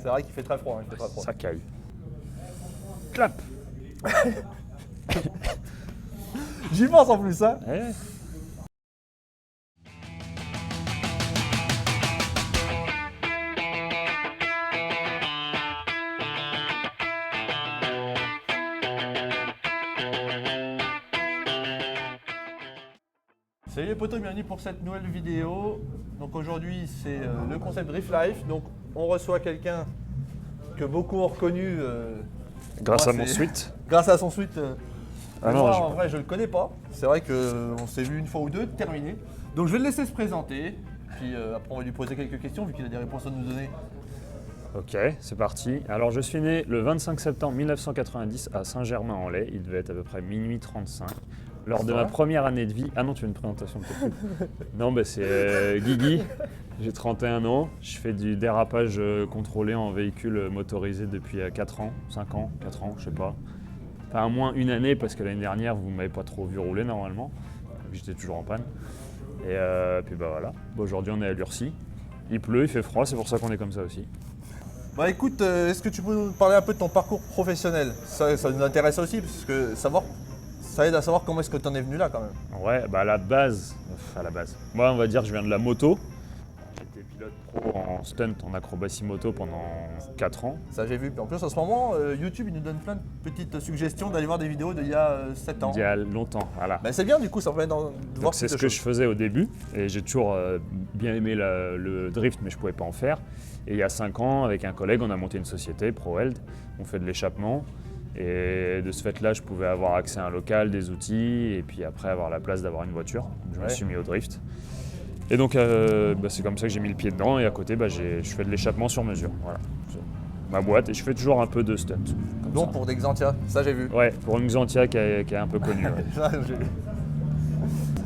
C'est vrai qu'il fait très froid. Il fait très froid. Ça caille. Clap. J'y pense en plus, hein. Eh. Salut les potos, bienvenue pour cette nouvelle vidéo. Donc aujourd'hui c'est le concept Drift Life. Donc on reçoit quelqu'un que beaucoup ont reconnu Grâce moi, à mon suite. grâce à son suite. Ah Mais non, moi, j'ai en pas. vrai je le connais pas. C'est vrai qu'on s'est vu une fois ou deux, terminé. Donc je vais le laisser se présenter. Puis après on va lui poser quelques questions vu qu'il a des réponses à nous donner. Ok, c'est parti. Alors je suis né le 25 septembre 1990 à Saint-Germain-en-Laye. Il devait être à peu près minuit 35. Lors de ma première année de vie. Ah non, tu veux une présentation de tes coups. Non, bah c'est Guigui. J'ai 31 ans. Je fais du dérapage contrôlé en véhicule motorisé depuis 4 ans, 5 ans, 4 ans, je sais pas. Enfin, au moins une année parce que l'année dernière, vous ne m'avez pas trop vu rouler normalement. J'étais toujours en panne. Et puis bah voilà. Bon, aujourd'hui, on est à Lurcy. Il pleut, il fait froid, c'est pour ça qu'on est comme ça aussi. Bah écoute, est-ce que tu peux nous parler un peu de ton parcours professionnel? Ça nous intéresse aussi parce que ça aide à savoir comment est-ce que tu en es venu là quand même. Ouais, bah à la base, moi on va dire que je viens de la moto. J'étais pilote pro en stunt, en acrobatie moto pendant 4 ans. Ça j'ai vu. Puis en plus en ce moment, YouTube il nous donne plein de petites suggestions d'aller voir des vidéos d'il y a 7 ans. Il y a longtemps, voilà. Bah c'est bien du coup, ça permet de voir Donc c'est plus ce de que choses. je faisais au début et j'ai toujours bien aimé le drift mais je pouvais pas en faire. Et il y a 5 ans, avec un collègue, on a monté une société, ProWeld, on fait de l'échappement. Et de ce fait-là, je pouvais avoir accès à un local, des outils, et puis après avoir la place d'avoir une voiture. Donc, je me suis mis au drift. Et donc, c'est comme ça que j'ai mis le pied dedans. Et à côté, je fais de l'échappement sur mesure. Voilà. C'est ma boîte, et je fais toujours un peu de stunt. Donc pour des Xantia, ça j'ai vu. Ouais, pour une Xantia qui est un peu connue. Ouais. Ça, j'ai vu.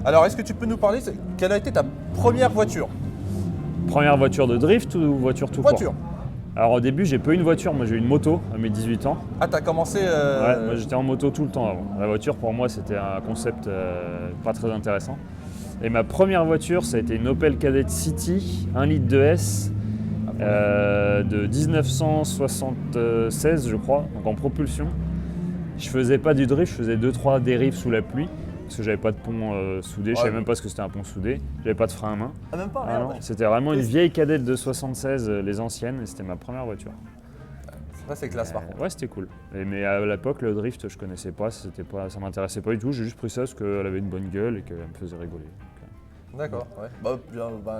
Alors est-ce que tu peux nous parler, quelle a été ta première voiture? Première voiture de drift ou voiture tout court? Voiture. Alors au début, j'ai pas eu une voiture. Moi, j'ai eu une moto à mes 18 ans. Ah t'as commencé... Ouais, moi j'étais en moto tout le temps avant. La voiture pour moi c'était un concept pas très intéressant. Et ma première voiture ça a été une Opel Kadett City 1 litre 2S de 1976 je crois, donc en propulsion. Je faisais pas du drift, je faisais 2-3 dérives sous la pluie parce que j'avais pas de pont soudé, je savais même pas ce que c'était un pont soudé, j'avais pas de frein à main. Ah même pas, Ah merde. non, c'était vraiment une vieille Kadett de 76, les anciennes, et c'était ma première voiture. Ça c'est classe par contre. Ouais, c'était cool. Mais à l'époque, le drift, je connaissais pas, ça m'intéressait pas du tout. J'ai juste pris ça parce qu'elle avait une bonne gueule et qu'elle me faisait rigoler. D'accord, ouais.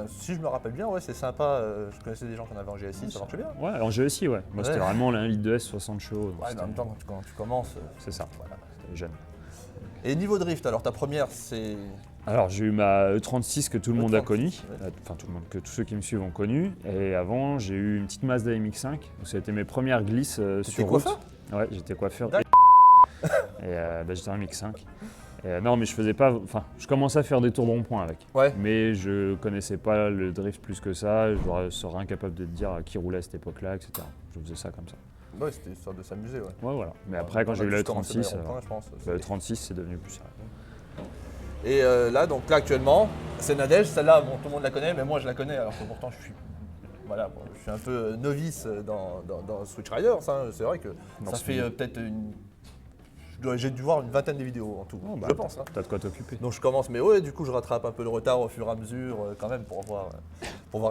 Si je me rappelle bien, ouais c'est sympa. Je connaissais des gens qui en avaient en GSI, ça marchait bien. Ouais, en GSI, ouais. Moi, c'était Ouais. vraiment la 1 litre 2S 60 chevaux. donc Ouais, mais en même temps quand tu commences... c'est ça, voilà. c'était jeune. Et niveau drift, alors ta première c'est... Alors, j'ai eu ma E36 que tout le monde a E36, connue. ouais. Enfin, tout le monde, que tous ceux qui me suivent ont connu. Et avant, j'ai eu une petite Mazda MX-5. Donc, ça a été mes premières glisses sur route. coiffeur? Ouais, j'étais coiffeur. D'accord. Et j'étais en MX-5. Non, mais je faisais pas. Enfin, je commençais à faire des tours de rond-point avec. Ouais. Mais je connaissais pas le drift plus que ça. Je serais incapable de te dire qui roulait à cette époque-là, etc. Je faisais ça comme ça. Ouais, c'était histoire de s'amuser, ouais. Ouais, voilà. Mais après, quand j'ai eu la E36, je pense. la E36, c'est devenu plus sérieux. Et là, donc là actuellement, c'est Nadège. Celle-là, bon, tout le monde la connaît, mais moi je la connais alors que pourtant je suis, voilà, bon, je suis un peu novice dans Switch Riders. Hein. C'est vrai que Non, ça c'est fait bien. peut-être j'ai dû voir une vingtaine de vidéos en tout, Oh, bah, je pense. Hein. T'as de quoi t'occuper. Donc je commence, mais ouais, du coup je rattrape un peu le retard au fur et à mesure quand même pour voir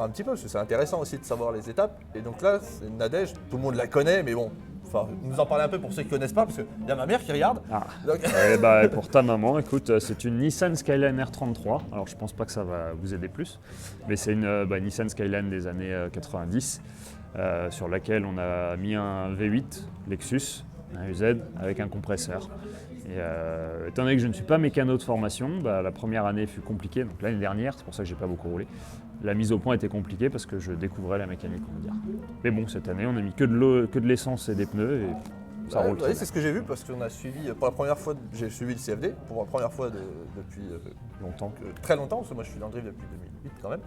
un petit peu, parce que c'est intéressant aussi de savoir les étapes. Et donc là, c'est Nadège, tout le monde la connaît, mais bon, enfin, nous en parler un peu pour ceux qui ne connaissent pas, parce qu'il y a ma mère qui regarde. Ah. Donc- Pour ta maman, écoute, c'est une Nissan Skyline R33. Alors je pense pas que ça va vous aider plus, mais c'est une Nissan Skyline des années 90 sur laquelle on a mis un V8 Lexus, un UZ avec un compresseur. Et étant donné que je ne suis pas mécano de formation, la première année fut compliquée. Donc l'année dernière, c'est pour ça que j'ai pas beaucoup roulé. La mise au point était compliquée parce que je découvrais la mécanique, on va dire. Mais bon, cette année, on a mis que de l'essence et des pneus et ça roule très oui, bien. c'est ce que j'ai vu parce qu'on a suivi pour la première fois, j'ai suivi le CFD pour la première fois depuis Longtemps. très longtemps, parce que moi je suis dans le drift depuis 2008 quand même.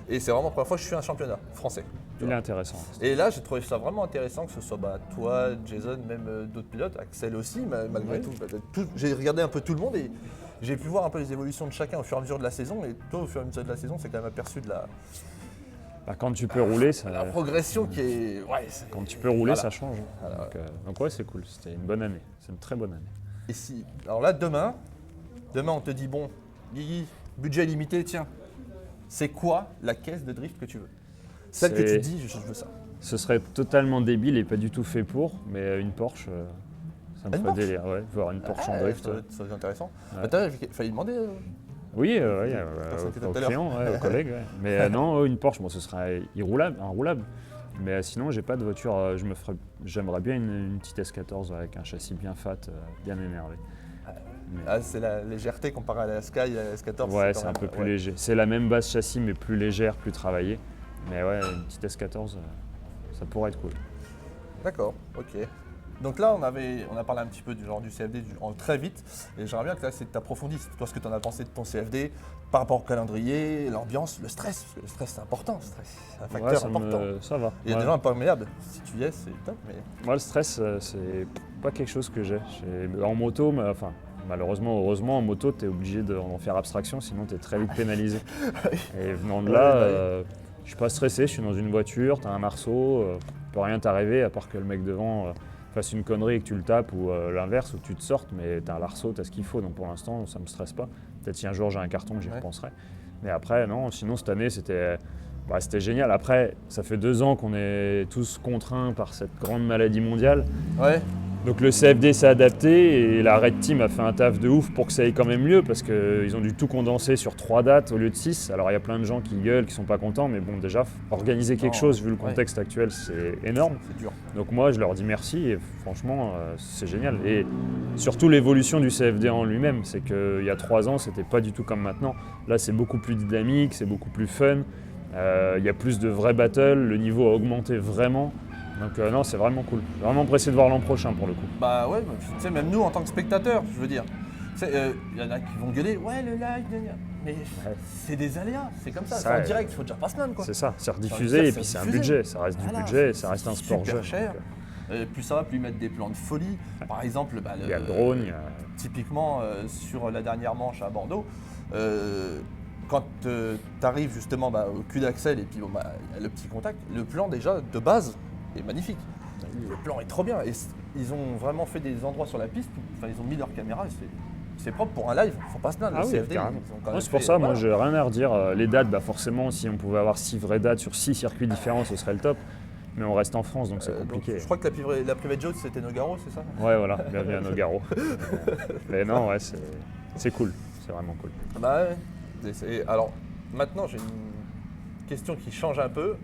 Et c'est vraiment la première fois que je suis un championnat français. tu Il est vois. intéressant. Et là, j'ai trouvé ça vraiment intéressant que ce soit toi, Jason, même d'autres pilotes, Axel aussi, malgré tout. J'ai regardé un peu tout le monde et j'ai pu voir un peu les évolutions de chacun au fur et à mesure de la saison. Et toi, au fur et à mesure de la saison, c'est quand même aperçu Bah, quand tu peux rouler, ça, La progression qui est. Ouais, quand tu peux rouler, voilà. ça change. Voilà. Donc ouais, c'est cool. C'était une bonne année. C'est une très bonne année. Et si. Alors là, demain, on te dit bon, Guigui, budget limité, tiens, c'est quoi la caisse de drift que tu veux? Celle que tu dis, je veux ça. Ce serait totalement débile et pas du tout fait pour, mais une Porsche, ça me ferait délire. Ouais, voir une Porsche en drift. Ça va être intéressant. Ouais. T'as failli demander. Oui, Personne qui était au tout à l'heure. client, aux collègues. Ouais. Mais non, une Porsche, bon, ce serait inroulable. Mais sinon, j'ai pas de voiture. J'aimerais bien une petite S14 avec un châssis bien fat, bien énervé. Ah, c'est la légèreté comparée à la Sky, à la S14. Ouais, c'est un peu plus léger. C'est la même base châssis, mais plus légère, plus travaillée. Mais ouais, une petite S14, ça pourrait être cool. D'accord, ok. Donc là, on a parlé un petit peu du genre du CFD très vite, et j'aimerais bien que là, tu t'approfondisses. Toi, ce que tu en as pensé de ton CFD par rapport au calendrier, l'ambiance, le stress, parce que le stress c'est important, c'est un facteur important. Ça va. Il y a des gens imperméables, si tu y es, c'est top. Mais... Moi, le stress, c'est pas quelque chose que j'ai. En moto, malheureusement, heureusement, en moto, tu es obligé d'en faire abstraction, sinon tu es très vite pénalisé. Et venant de là, je suis pas stressé, je suis dans une voiture, tu as un arceau, peut rien t'arriver à part que le mec devant fasse une connerie et que tu le tapes ou l'inverse, ou que tu te sortes, mais tu as l'arceau, tu as ce qu'il faut, donc pour l'instant, ça me stresse pas. Peut-être si un jour j'ai un carton, j'y repenserai. Mais après, non, sinon cette année, c'était génial. Après, ça fait 2 ans qu'on est tous contraints par cette grande maladie mondiale. Ouais. Donc le CFD s'est adapté et la Red Team a fait un taf de ouf pour que ça aille quand même mieux parce qu'ils ont dû tout condenser sur 3 dates au lieu de 6. Alors il y a plein de gens qui gueulent, qui sont pas contents, mais bon déjà, organiser quelque chose vu le contexte actuel, c'est énorme. C'est dur. Donc moi je leur dis merci et franchement c'est génial. Et surtout l'évolution du CFD en lui-même, c'est qu'il y a 3 ans c'était pas du tout comme maintenant. Là c'est beaucoup plus dynamique, c'est beaucoup plus fun, il y a plus de vrais battles, le niveau a augmenté vraiment. Donc non, c'est vraiment cool. Vraiment pressé de voir l'an prochain pour le coup. Bah ouais, tu sais, même nous en tant que spectateurs, je veux dire, il y en a qui vont gueuler, ouais le live, mais c'est des aléas, c'est comme ça, c'est en direct, il faut déjà pas se plaindre quoi. C'est ça, c'est rediffusé et puis c'est un budget, ça reste du budget et ça reste un sport jeune. Cher. Plus ça va, plus ils mettent des plans de folie. Par exemple, il y a le drone. Typiquement sur la dernière manche à Bordeaux, quand tu arrives justement au cul d'axel et puis y a le petit contact, le plan déjà de base est magnifique. Le plan est trop bien. Et ils ont vraiment fait des endroits sur la piste, ils ont mis leur caméra et c'est propre pour un live, faut pas se plaindre. Ah le oui, CFD, c'est pour ça, moi j'ai rien à redire. Les dates, forcément, si on pouvait avoir 6 vraies dates sur 6 circuits différents, ce serait le top. Mais on reste en France, donc c'est compliqué. Donc, je crois que la private joke c'était Nogaro, c'est ça? Ouais, voilà, bienvenue à Nogaro. Mais non, ouais, c'est cool, c'est vraiment cool. Bah ouais. Alors, maintenant j'ai une question qui change un peu.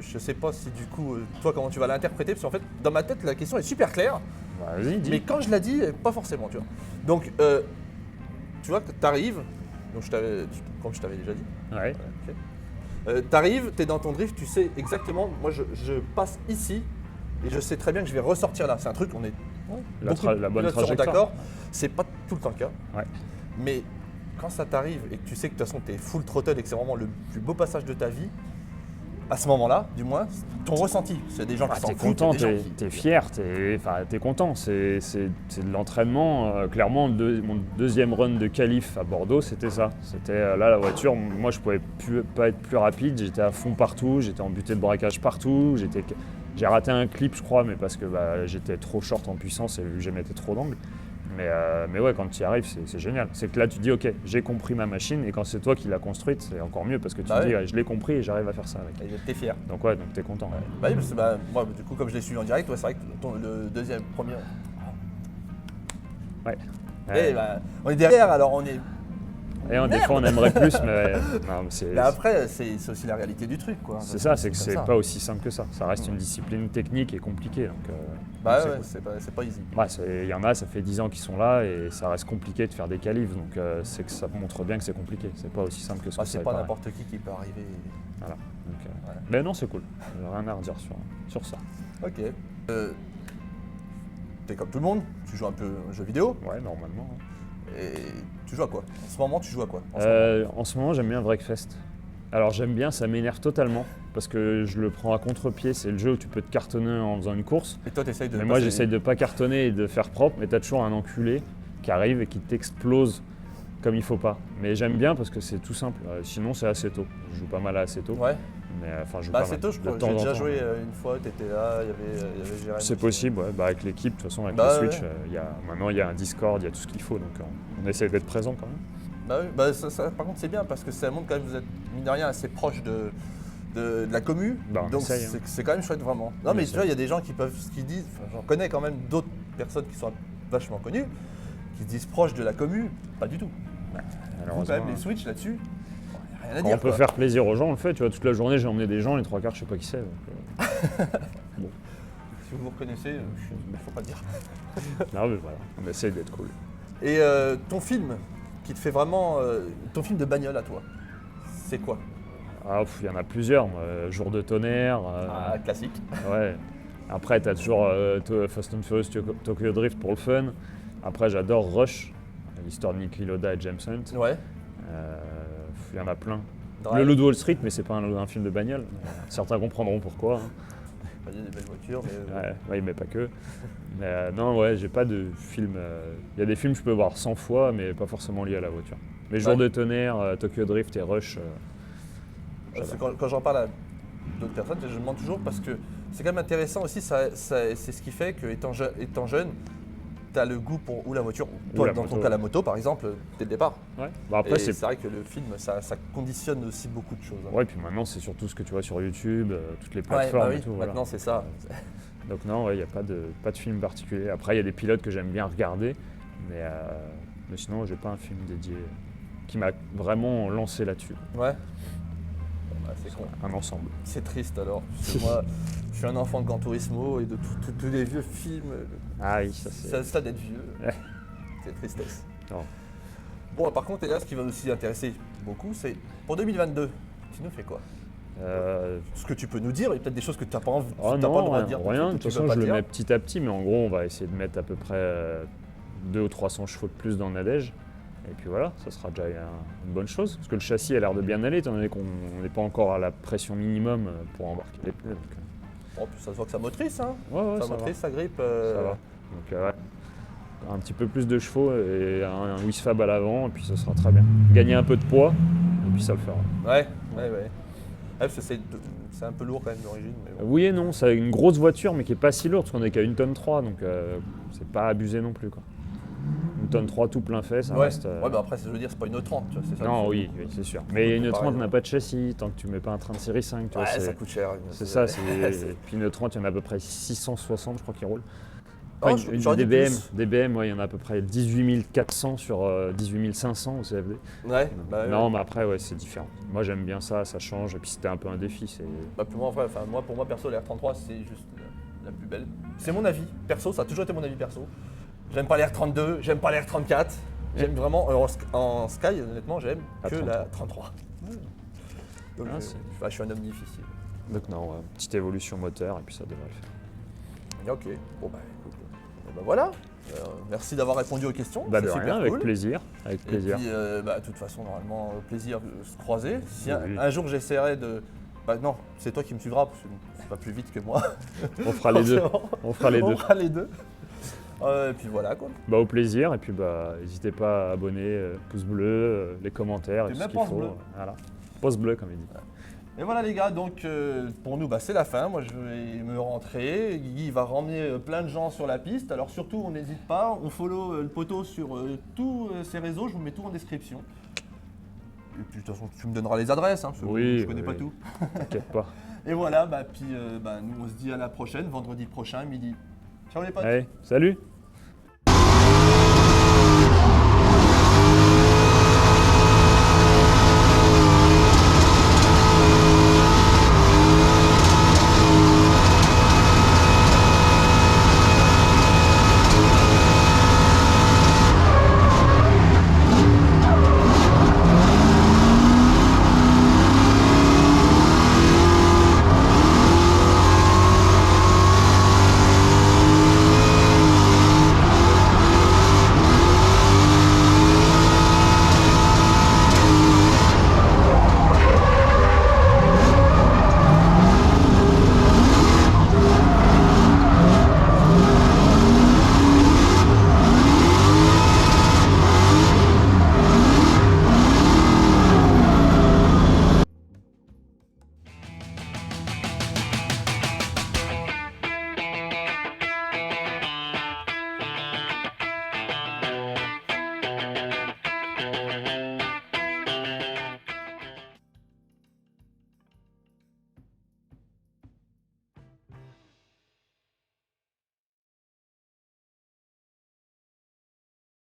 Je sais pas si du coup, toi comment tu vas l'interpréter, parce qu'en fait, dans ma tête, la question est super claire. Vas-y, dis. Mais quand je la dis, pas forcément, tu vois. Donc, tu vois, tu arrives, donc comme je t'avais déjà dit. Ouais. Okay. T'arrives, t'es dans ton drift, tu sais exactement, moi je passe ici et je sais très bien que je vais ressortir là. C'est un truc, on est la bonne trajectoire. D'accord, c'est pas tout le temps le cas. Ouais. Mais quand ça t'arrive et que tu sais que de toute façon t'es full throttle et que c'est vraiment le plus beau passage de ta vie, à ce moment-là, du moins, ton ressenti, c'est des gens qui s'en foutent. T'es content, t'es fier, t'es content. C'est de l'entraînement. Clairement, mon deuxième run de qualif à Bordeaux, c'était ça. C'était là la voiture, moi je pouvais pas être plus rapide, j'étais à fond partout, j'étais en butée de braquage partout, j'ai raté un clip je crois, mais parce que j'étais trop short en puissance et vu que j'émettais trop d'angle. Mais ouais, quand tu y arrives, c'est génial. C'est que là, tu dis, ok, j'ai compris ma machine, et quand c'est toi qui l'as construite, c'est encore mieux parce que tu dis, je l'ai compris et j'arrive à faire ça avec. Et t'es fier. Donc ouais, donc t'es content. Ouais. Bah oui, parce que moi, du coup, comme je l'ai suivi en direct, c'est vrai que le deuxième, premier. Ouais. Et on est derrière, alors on est. Et des fois, on aimerait plus, mais non, mais après, c'est aussi la réalité du truc, quoi. C'est ça, c'est que c'est pas aussi simple que ça. Ça reste une discipline technique et compliquée. Donc, c'est pas easy. Il y en a, ça fait 10 ans qu'ils sont là et ça reste compliqué de faire des qualifs. Donc c'est que ça montre bien que c'est compliqué. C'est pas aussi simple que ça. C'est pas n'importe qui peut arriver. Voilà. Donc, mais non, c'est cool. J'ai rien à redire sur ça. Ok. T'es comme tout le monde, tu joues un peu aux jeux vidéo. Ouais, normalement. Et tu joues à quoi? En ce moment, tu joues à quoi? En ce moment, j'aime bien Breakfast. Alors j'aime bien, ça m'énerve totalement parce que je le prends à contre-pied. C'est le jeu où tu peux te cartonner en faisant une course. Et toi, t'essayes de. Mais moi, j'essaye de pas cartonner et de faire propre. Mais t'as toujours un enculé qui arrive et qui t'explose comme il faut pas. Mais j'aime bien parce que c'est tout simple. Sinon, c'est Assetto. Je joue pas mal à Assetto. Ouais. Mais enfin, je joue Bah pas c'est mal. tôt, je De crois. temps J'ai en déjà temps, joué ouais. une fois, t'étais là, il y avait Jérémy. C'est aussi. possible, ouais. Bah, avec l'équipe, de toute façon, avec Bah, le ouais. Switch, maintenant il y a un Discord, il y a tout ce qu'il faut, donc on essaie d'être présent quand même. Bah oui, bah par contre c'est bien parce que ça montre quand même que vous êtes, mine de rien, assez proche de la commu. Bah, on donc essaye, hein. c'est quand même chouette vraiment. Non On mais tu essaye. vois, il y a des gens qui disent, enfin, j'en connais quand même d'autres personnes qui sont vachement connues, qui se disent proches de la commu, pas du tout. Vous quand Malheureusement, même les Switch là-dessus, y a rien à quand dire. on peut quoi. faire plaisir aux gens, on le fait. Tu vois, toute la journée, j'ai emmené des gens, les trois quarts, je sais pas qui c'est. Si vous vous reconnaissez, faut pas le dire. Non, mais voilà, on essaye d'être cool. Et ton film qui te fait vraiment, ton film de bagnole à toi, c'est quoi? Ah, il y en a plusieurs. Moi. Jour de tonnerre. Ah, classique. Ouais. Après, tu as toujours Fast and Furious Tokyo Drift pour le fun. Après, j'adore Rush, l'histoire de Niki Lauda et James Hunt. Ouais. Il y en a plein. Drive. Le Loup de Wall Street, mais c'est pas un film de bagnole. Certains comprendront pourquoi. Hein. Il y a des belles voitures, mais Ouais, mais pas que. Mais non, ouais, j'ai pas de film. Il y a des films que je peux voir 100 fois, mais pas forcément liés à la voiture. Mais Jour de tonnerre, Tokyo Drift et Rush. parce que quand j'en parle à d'autres personnes, je demande toujours parce que c'est quand même intéressant aussi, c'est ce qui fait que étant jeune, tu as le goût pour ou la voiture, ou toi la dans moto, ton cas la moto par exemple, dès le départ. Ouais. Bah après, Et c'est c'est vrai que le film, ça conditionne aussi beaucoup de choses. hein. ouais, puis maintenant, c'est surtout ce que tu vois sur YouTube, toutes les Ouais, plateformes bah oui, et tout. Voilà. maintenant c'est ça. Donc non, il n'y a pas de film particulier. Après, il y a des pilotes que j'aime bien regarder, mais sinon, j'ai pas un film dédié qui m'a vraiment lancé là-dessus. Ouais. Bah, c'est con. Un ensemble. C'est triste alors. Parce que moi, je suis un enfant de Gran Turismo et de tous les vieux films. Ah oui, ça c'est. C'est à ça d'être vieux. Ouais. C'est tristesse. Non. Bon, par contre, et là, ce qui va aussi intéresser beaucoup, c'est pour 2022, tu nous fais quoi? Ce que tu peux nous dire, et peut-être des choses que tu n'as pas envie, Oh t'as pas le non, droit de dire. rien. De que toute tu veux façon, pas je le dire. mets petit à petit, mais en gros, on va essayer de mettre à peu près 200 ou 300 chevaux de plus dans Nadège. Et puis voilà, ça sera déjà une bonne chose. Parce que le châssis a l'air de bien aller, étant donné qu'on n'est pas encore à la pression minimum pour embarquer les pneus. Donc, En plus, ça se voit que ça motrice, hein. ouais, Ça ça va. motrice, ça grippe. Ça va. Donc ouais, un petit peu plus de chevaux et un Wisfab à l'avant, et puis ça sera très bien. Gagner un peu de poids, et puis ça le fera. Ouais. Parce que c'est un peu lourd quand même d'origine. Mais bon. Oui et non, c'est une grosse voiture, mais qui est pas si lourde, parce qu'on est qu'à 1,3 tonne, donc c'est pas abusé non plus. Quoi. 1,3 tonne tout plein fait, ça Ouais. reste. Ouais, bah après, je veux dire, c'est pas une 30, tu vois, c'est ça. Non, le- oui, c'est sûr. Mais une pareil, 30 n'a ouais. pas de châssis, tant que tu mets pas un train de série 5, tu Ouais, vois, ça coûte cher. c'est ça, c'est- puis une 30, il y en a à peu près 660, je crois, qui roulent. Oh, Enfin, j'aurais dit DBM, plus. DBM, ouais, il y en a à peu près 18 400 sur 18 500 au CFD. Ouais, bah, Non, ouais. mais après, ouais, c'est différent. Moi, j'aime bien ça change, et puis c'était un peu un défi. Bah, pour moi, en vrai, pour moi, perso, la R33, c'est juste la plus belle. C'est mon avis, perso, ça a toujours été mon avis perso. J'aime pas la R32, j'aime pas la R34. J'aime vraiment, en Sky, honnêtement, j'aime que la 33. Donc, Ah, je suis un homme difficile. Donc non, ouais, petite évolution moteur, et puis ça devrait le faire. Ok, bon bah écoute, bah voilà. Merci d'avoir répondu aux questions. Bah de c'est rien, super avec cool. plaisir. Avec Et plaisir. puis, bah, de toute façon, normalement, plaisir de se croiser. Si Oui. un jour j'essaierai de. Bah non, c'est toi qui me suivras, parce que c'est pas plus vite que moi. On fera les deux. Forcément. On fera les On deux. fera les deux. Et puis voilà quoi. Bah au plaisir, et puis bah n'hésitez pas à abonner, pouce bleu, les commentaires, et Tu tout mets ce qu'il pouce faut. bleu. Voilà. Pouce bleu, comme il dit. Et voilà les gars, donc pour nous, bah, c'est la fin. Moi je vais me rentrer. Guigui va ramener plein de gens sur la piste. Alors surtout, on n'hésite pas, on follow le poteau sur tous ses réseaux. Je vous mets tout en description. Et puis de toute façon, tu me donneras les adresses, hein, parce que Oui, je connais oui. pas tout. T'inquiète pas. Et voilà, bah, puis nous on se dit à la prochaine, vendredi prochain, midi. Ciao les potes. Allez, salut!